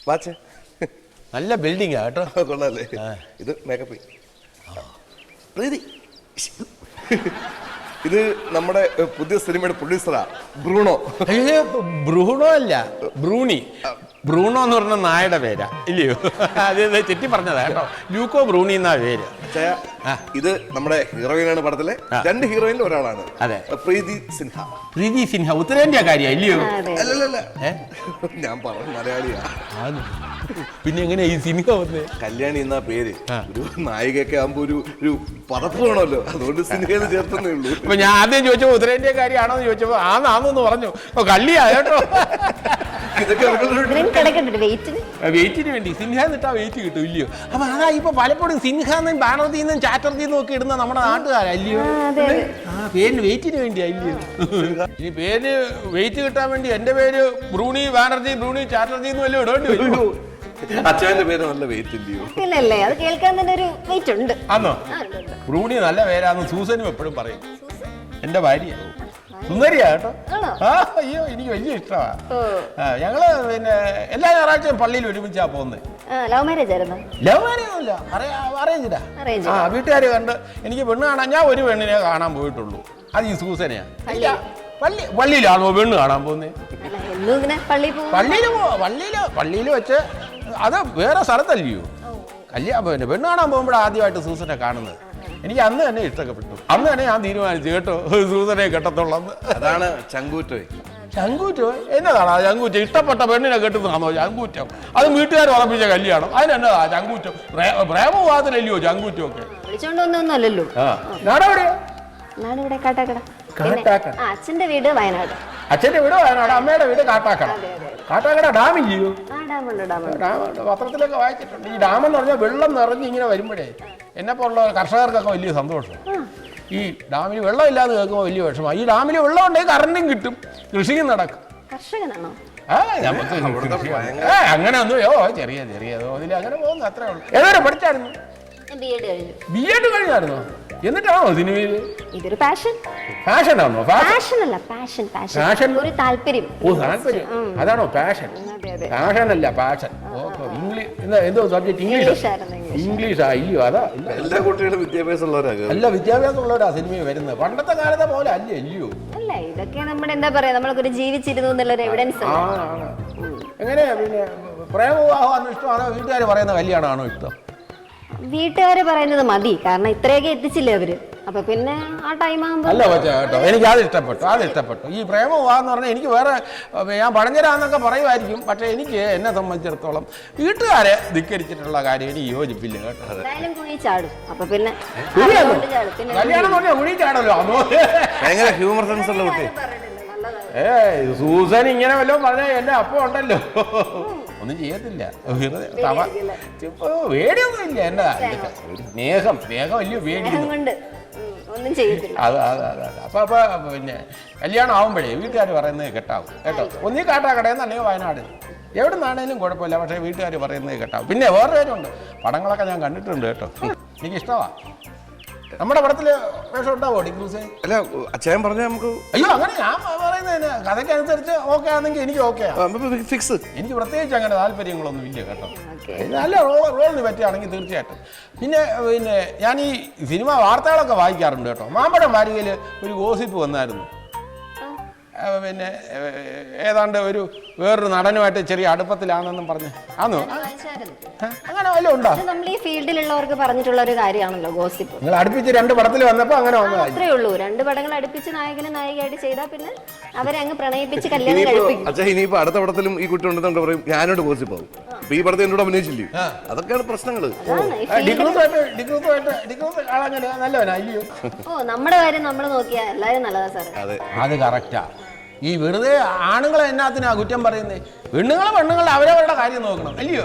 Watch നല്ല ബിൽഡിംഗാ കേട്ടോ. കൊള്ളാല്ലേ? ഇത് മേക്കപ്പ്. പ്രീതി, ഇത് നമ്മുടെ പുതിയ സിനിമയുടെ പ്രൊഡ്യൂസറാ ബ്രൂണോ. ബ്രൂണോ അല്ല, ബ്രൂണി. ബ്രൂണോ എന്ന് പറഞ്ഞ നായയുടെ പേരാ ഇല്ലയോ? അത് തെറ്റി പറഞ്ഞതാ കേട്ടോ. ലൂക്കോ ബ്രൂണി എന്നാ പേര്. ഇത് നമ്മുടെ ഹീറോയിനാണ് പടത്തിലെ. 2 ഹീറോയിനിൽ ഒരാളാണ്. അതെ, പ്രീതി സിൻഹ. പ്രീതി സിൻഹ ഉത്തരേന്ത്യ കാര്യ ഇല്ലയോ? അല്ലല്ല, ഞാൻ പറഞ്ഞ മലയാളിയാ. പിന്നെ എങ്ങനെ ഈ സിൻഹ വന്ന്? കല്യാണി എന്നാ പേര്. ഒരു നായികയൊക്കെ ആകുമ്പോ ഒരു പതപ്പ് വേണമല്ലോ, അതുകൊണ്ട് സിൻഹയെന്ന് ചേർത്തന്നേ ഉള്ളൂ. അപ്പൊ ഞാൻ ആദ്യം ചോദിച്ചപ്പോ ഉത്തരേന്ത്യ കാര്യമാണോ എന്ന് ചോദിച്ചപ്പോ ആന്ന് പറഞ്ഞു. കള്ളിയാ കേട്ടോ. വെയിറ്റിന് വേണ്ടി സിൻഹ എന്നിട്ടാ വെയിറ്റ് കിട്ടും ഇല്ലയോ? അപ്പൊ അതാ ഇപ്പൊ പലപ്പോഴും സിൻഹ എന്നും ബാനർജി എന്നും ചാറ്റർജി എന്നും ഒക്കെ ഇടുന്ന നമ്മുടെ നാട്ടുകാരാ ഇല്ലയോ? പേരിന് വെയിറ്റിന് വേണ്ടിയാ ഇല്ലയോ? ഈ പേര് വെയിറ്റ് കിട്ടാൻ വേണ്ടി എന്റെ പേര് ബ്രൂണി ബാനർജി, ബ്രൂണി ചാറ്റർജി എന്നും വല്ലതും ഇടേണ്ടി വരുമോ? അച്ഛന്റെ പേര് നല്ല വെയിറ്റ് ഇല്ലയോ? ഇല്ലല്ലേ, അത് കേൾക്കാൻ തന്നെ ഒരു വെയിറ്റ് ഉണ്ട്. ആന്നോ? ബ്രൂണി നല്ല പേരാന്ന് സൂസനും എപ്പോഴും പറയും. എന്റെ ഭാര്യ സുന്ദരിയാ കേട്ടോ. അയ്യോ, എനിക്ക് വലിയ ഇഷ്ടമാ. ഞങ്ങള് പിന്നെ എല്ലാ ഞായറാഴ്ചയും പള്ളിയിൽ ഒരുമിച്ചാ പോകുന്നത്. ലവ് മാരേജ് ആയിരുന്നു? ലവ് മാരേജ് ഒന്നുമില്ല, അറേഞ്ച്ഡാ. വീട്ടുകാര് കണ്ട് എനിക്ക് പെണ്ണ് കാണാൻ, ഞാൻ ഒരു പെണ്ണിനെ കാണാൻ പോയിട്ടുള്ളൂ. അത് ഈ സൂസനെയാ. പള്ളിയിലാണോ പെണ്ണ് കാണാൻ പോകുന്നത്? പള്ളിയിൽ വെച്ച് അത് വേറെ സ്ഥലത്തല്ലയോ കല്യാണം. പെണ്ണ് കാണാൻ പോകുമ്പോഴാണ് ആദ്യമായിട്ട് സൂസനെ കാണുന്നത്. എനിക്ക് അന്ന് തന്നെ ഇഷ്ടപ്പെട്ടു. അന്ന് തന്നെ ഞാൻ തീരുമാനിച്ചു കേട്ടോ, സൂസനെ കെട്ടത്തുള്ളൂ. അതാണ് ചങ്കൂറ്റോ. ചങ്കൂറ്റോ എന്നതാണ് ആ ചങ്കൂറ്റം? ഇഷ്ടപ്പെട്ട പെണ്ണിനെ കെട്ടുന്നതാണോ ചങ്കൂറ്റം? അത് വീട്ടുകാർ ഉറപ്പിച്ച കല്യാണം, അതിനെന്നതാ ചങ്കൂറ്റം? പ്രേമവാദനല്ലയോ ചങ്കൂറ്റം ഒക്കെ? അച്ഛന്റെ വീട് വയനാട്. അച്ഛന്റെ വീട് വയനാട്, അമ്മയുടെ വീട് കാട്ടാക്കട. കാട്ടാക്കട ഡാമില്ലയോ? പത്രത്തിലൊക്കെ വായിച്ചിട്ടുണ്ട്. ഈ ഡാം എന്ന് പറഞ്ഞാൽ വെള്ളം നിറഞ്ഞ് ഇങ്ങനെ വരുമ്പോഴേ എന്നെപ്പോലുള്ള കർഷകർക്കൊക്കെ വലിയ സന്തോഷം. ഈ ഡാമിൽ വെള്ളം ഇല്ലാതെ കേൾക്കുമ്പോൾ വലിയ വിഷമം. ഈ ഡാമിൽ വെള്ളം ഉണ്ടെങ്കിൽ കറണ്ടും കിട്ടും, കൃഷിയും നടക്കും. കർഷകനാണോ? അങ്ങനെ ഒന്നും ചെറിയ തോതിൽ അങ്ങനെ പോകുന്നു, അത്രേ ഉള്ളൂ. ഏതുവരെ പഠിച്ചായിരുന്നു? B Ed കഴിഞ്ഞായിരുന്നോ? എന്നിട്ടാണോ സിനിമയിൽ? ഇതൊരു പാഷൻ. പാഷനാണോ? പാഷൻ, ഒരു താല്പര്യം. ഓ, താല്പര്യം, അതാണോ പാഷൻ? പാഷൻ അല്ല, പാഷൻ. എന്തോ സബ്ജക്ട്? ഇംഗ്ലീഷാ ഇല്ലയോ? അതാ എല്ലാ കുട്ടികളും വിദ്യാഭ്യാസമുള്ളവരാ. അല്ല, വിദ്യാഭ്യാസമുള്ളവരാ സിനിമയിൽ വരുന്നത്. പണ്ടത്തെ കാലത്തെ പോലെ അല്ലേ അല്ലയോ? അല്ല, ഇതൊക്കെ നമ്മുടെ എന്താ പറയാ, നമ്മളൊക്കെ ജീവിച്ചിരുന്നു എന്നുള്ളൊരു എവിഡൻസ്. എങ്ങനെയാ പിന്നെ പ്രേമവിവാഹമാണോ ഇഷ്ടമാണോ വീട്ടുകാർ പറയുന്ന കല്യാണമാണോ ഇഷ്ടം? വീട്ടുകാര് പറയുന്നത് മതി, കാരണം ഇത്രയൊക്കെ എത്തിച്ചില്ലേ അവര്. അപ്പൊ പിന്നെ ആ ടൈം ആകുമ്പോ. അല്ല പക്ഷേ കേട്ടോ, എനിക്ക് അത് ഇഷ്ടപ്പെട്ടു. ഈ പ്രേമവിവാഹം എന്ന് പറഞ്ഞാൽ എനിക്ക് വേറെ, ഞാൻ പഴഞ്ഞരാന്നൊക്കെ പറയുമായിരിക്കും, പക്ഷെ എനിക്ക് എന്നെ സംബന്ധിച്ചിടത്തോളം വീട്ടുകാരെ ധിക്കരിച്ചിട്ടുള്ള കാര്യം എനിക്ക് യോജിപ്പില്ല കേട്ടോ. എന്തായാലും കുഴി ചാടും. അപ്പൊ പിന്നെ കല്യാണം പറഞ്ഞാൽ കുഴി ചാടല്ലോ. ഭയങ്കര ഹ്യൂമർ സെൻസ് ഉള്ള കുട്ടി. സൂസൻ ഇങ്ങനെ വല്ലതും പറഞ്ഞാൽ എന്റെ അപ്പം ഉണ്ടല്ലോ, ഒന്നും ചെയ്യത്തില്ല. വേടിയൊന്നും ഇല്ല. എന്നാ സ്നേഹം അല്ലയോ വേടി. അപ്പൊ പിന്നെ കല്യാണം ആവുമ്പോഴേ വീട്ടുകാർ പറയുന്നത് കേട്ടാവും കേട്ടോ. ഒന്നീ കാട്ടാക്കടയെന്ന് അല്ലെങ്കിൽ വയനാട്, എവിടെ നിന്നാണേലും കുഴപ്പമില്ല, പക്ഷേ വീട്ടുകാർ പറയുന്നത് കേട്ടാവും. പിന്നെ വേറെ കാര്യമുണ്ട്, പടങ്ങളൊക്കെ ഞാൻ കണ്ടിട്ടുണ്ട് കേട്ടോ, എനിക്കിഷ്ടമാണ്. നമ്മുടെ പടത്തില് വേഷം ഉണ്ടാവോ ഡിക്രൂസ്? അല്ല, അച്ഛൻ പറഞ്ഞ നമുക്ക്. അയ്യോ, അങ്ങനെ ഞാൻ പറയുന്നതിന് കഥയ്ക്ക് അനുസരിച്ച് ഓക്കെ ആണെങ്കിൽ എനിക്ക് ഓക്കെ ഫിക്സ്. എനിക്ക് പ്രത്യേകിച്ച് അങ്ങനെ താല്പര്യങ്ങളൊന്നും ഇല്ല കേട്ടോ. നല്ല റോളിന് പറ്റുകയാണെങ്കിൽ തീർച്ചയായിട്ടും. പിന്നെ ഞാൻ ഈ സിനിമ വാർത്തകളൊക്കെ വായിക്കാറുണ്ട് കേട്ടോ. മാമ്പഴം വാരികയിൽ ഒരു ഗോസിപ്പ് വന്നായിരുന്നു. പിന്നെ ഏതാണ്ട് വേറൊരു നടനുമായിട്ട് ചെറിയ അടുപ്പത്തിലാണെന്നും പറഞ്ഞു. ആണോ? അങ്ങനെ വല്ലതും ഉണ്ടോ? നമ്മൾ ഈ ഫീൽഡിലുള്ളവർക്ക് പറഞ്ഞിട്ടുള്ള ഒരു കാര്യമാണല്ലോ ഗോസിപ്പ്. നിങ്ങൾ അടുപ്പിച്ച് 2 പടത്തിൽ വന്നപ്പോ അങ്ങനെ വന്നതാ. അത്രേ ഉള്ളൂ. 2 പടങ്ങൾ അടുപ്പിച്ച് നായകനും നായികയായിട്ട് ചെയ്താൽ പിന്നെ അവരെ അങ്ങ് പ്രണയിപ്പിച്ച് കല്യാണം കഴിപ്പിക്കും. അച്ഛാ, ഇനിയിപ്പോ അടുത്ത പടത്തിലും ഈ കുട്ടി ഉണ്ടെന്ന് പറയും, ഞാനോട് ഗോസിപ്പ് ആവും. ഈ പടത്തിൽ എന്നോട് അഭിനയിച്ചില്ലേ? അതൊക്കെയാണ് പ്രശ്നങ്ങള്. ഓ, നമ്മുടെ കാര്യം നമ്മൾ നോക്കിയാ എല്ലാരും നല്ലതാ സാർ. അത് കറക്റ്റാ. ഈ വെറുതെ ആണുങ്ങളെ എന്നാത്തിനാ കുറ്റം പറയുന്നത്? പെണ്ണുങ്ങളെ അവരവരുടെ കാര്യം നോക്കണം അല്ലയോ?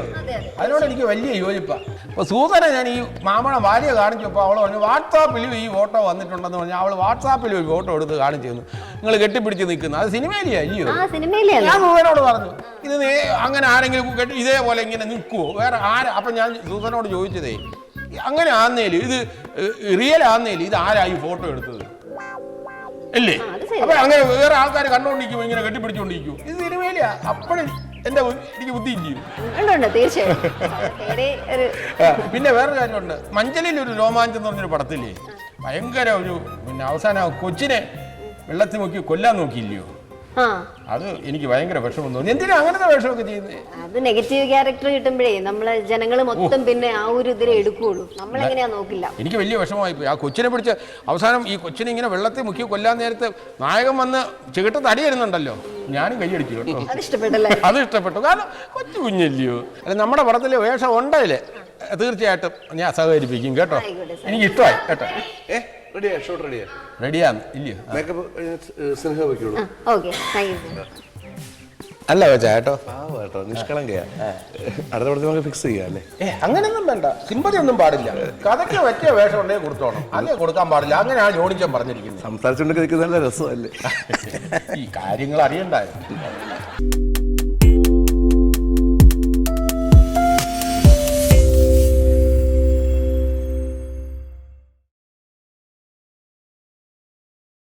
അതിനോട് എനിക്ക് വലിയ യോജിപ്പാണ്. അപ്പോൾ സൂസനെ ഞാൻ ഈ മാമണ ഭാര്യ കാണിച്ചപ്പോൾ അവൾ പറഞ്ഞു വാട്സാപ്പിൽ ഈ ഫോട്ടോ വന്നിട്ടുണ്ടെന്ന് പറഞ്ഞാൽ അവൾ വാട്സാപ്പിൽ ഒരു ഫോട്ടോ എടുത്ത് കാണിച്ചു തന്നു. നിങ്ങൾ കെട്ടിപ്പിടിച്ച് നിൽക്കുന്നത് അത് സിനിമയിലേ അല്ലയോ? ഞാൻ സൂസനോട് പറഞ്ഞു ഇത് അങ്ങനെ ആരെങ്കിലും ഇതേപോലെ ഇങ്ങനെ നിൽക്കുമോ വേറെ അപ്പം ഞാൻ സൂസനോട് ചോദിച്ചതേ, അങ്ങനെ ആന്നേലും ഇത് റിയൽ ആന്നേലും ഇത് ആരാ ഈ ഫോട്ടോ എടുത്തത് അല്ലേ? അപ്പൊ അങ്ങനെ വേറെ ആൾക്കാർ കണ്ടോണ്ടിരിക്കുമോ ഇങ്ങനെ കെട്ടിപ്പിടിച്ചോണ്ടിരിക്കും? ഇത് സിനിമയിലാ. അപ്പോഴും എനിക്ക് ബുദ്ധി ഇല്ലയോ? ഉണ്ട് തീർച്ചയായും. പേരേ ഒരു പിന്നെ വേറൊരു കാര്യമുണ്ട്, മഞ്ചലിൽ ഒരു രോമാഞ്ചം എന്ന് പറഞ്ഞൊരു പടത്തില്ലേ, ഭയങ്കര ഒരു പിന്നെ അവസാനം കൊച്ചിനെ വെള്ളത്തിൽ മുക്കി കൊല്ലാൻ നോക്കിയില്ലയോ? ആ അത് എനിക്ക് ഭയങ്കര വിഷമം തോന്നി. എന്തിനാ അങ്ങനത്തെ വേഷമൊക്കെ ചെയ്യുന്നത്? അത് നെഗറ്റീവ് ക്യാരക്ടർ കിട്ടുമ്പോഴേ നമ്മള് ജനങ്ങള് മൊത്തം പിന്നെ ആ ഒരു ഇതിലെ എടുക്കുള്ളൂ, നമ്മളെങ്ങനെയാ നോക്കില്ല. എനിക്ക് വലിയ വിഷമമായി പോയി. ആ കൊച്ചിനെ പിടിച്ച് അവസാനം ഈ കൊച്ചിനെ ഇങ്ങനെ വെള്ളത്തിൽ മുക്കി കൊല്ലാൻ നേരത്ത് നായകൻ വന്ന് ചികിട്ട് തടി വരുന്നുണ്ടല്ലോ, ഞാനും കൈയടിച്ചു കേട്ടോ. അത് ഇഷ്ടപ്പെട്ടല്ലേ? അത് ഇഷ്ടപ്പെട്ടു, കാരണം കൊച്ചു കുഞ്ഞല്ലയോ. അല്ല, നമ്മുടെ പടത്തിലെ വേഷം ഉണ്ടല്ലേ, തീർച്ചയായിട്ടും ഞാൻ സഹകരിപ്പിക്കും കേട്ടോ. എനിക്ക് ഇഷ്ടമായി കേട്ടോ. റെഡിയാ? ഷോട്ട് റെഡിയാ? റെഡിയാന്ന് ഇല്ലയോ? മേക്കപ്പ് സ്നേഹ വെക്കുള്ളൂ. Okay, thank you. അല്ല വെച്ചാ കേട്ടോ. കേട്ടോ, നിഷ്കളങ്കയാ. അടുത്ത പടത്തിൽ നമുക്ക് ഫിക്സ് ചെയ്യാം അല്ലേ? അങ്ങനെയൊന്നും വേണ്ട, സിമ്പതി ഒന്നും പാടില്ല. കഥയ്ക്ക് പറ്റിയ വേഷം ഉണ്ടെങ്കിൽ കൊടുത്തോണം, അല്ലേ കൊടുക്കാൻ പാടില്ല. അങ്ങനെയാണ് ജോണിച്ചൻ പറഞ്ഞിരിക്കുന്നത്. സംസാരിച്ചുകൊണ്ടൊക്കെ നിൽക്കുന്ന നല്ല രസമല്ലേ? ഈ കാര്യങ്ങൾ അറിയണ്ടായിരുന്നു.